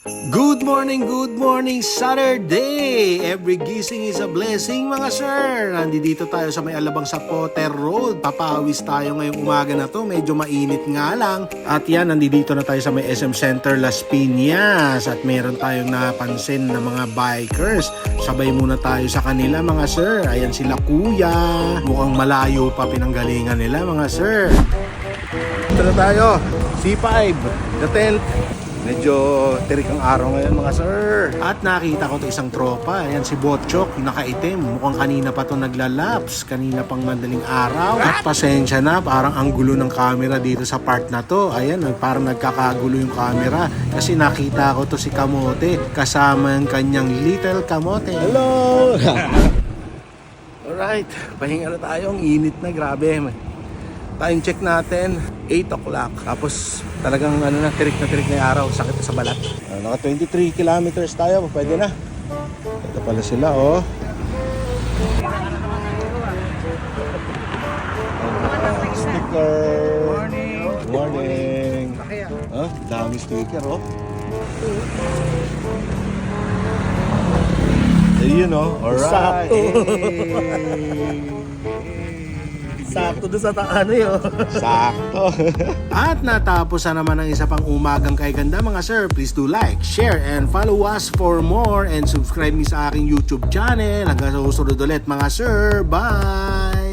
Good morning Saturday! Every gising is a blessing mga sir! Nandito tayo sa may Alabang sa Potter Road. Papawis tayo ngayong umaga na to, medyo mainit nga lang. At yan, nandito na tayo sa may SM Center Las Piñas. At meron tayong napansin na mga bikers. Sabay muna tayo sa kanila mga sir. Ayan sila kuya. Mukhang malayo pa pinanggalingan nila mga sir. Ito na tayo, C5, the tent. Medyo tirik ang araw ngayon mga sir. At nakita ko to isang tropa. Ayan si Botchok, nakaitim. Mukhang kanina pa to naglalaps. Kanina pang madaling araw. At pasensya na, parang ang gulo ng camera dito sa part na to. Ayan, parang nagkakagulo yung camera. Kasi nakita ko to si Kamote. Kasama yung kanyang little Kamote. Hello! Alright, pahinga na tayo. Ang init na, grabe. Time check natin, 8 o'clock. Tapos talagang tirik na yung araw. Sakit sa balat. Naka 23 kilometers tayo. Pwede na. Ito pala sila, oh. Sticker. Morning. Oh, dami sticker, oh. Ayun, oh. Alright. Sakto. Sakto doon sa ano yun. Sakto. At natapos na naman ang isa pang umagang kay ganda mga sir. Please do like, share, and follow us for more. And subscribe me sa aking YouTube channel. Hanggang sa susunod ulit mga sir. Bye!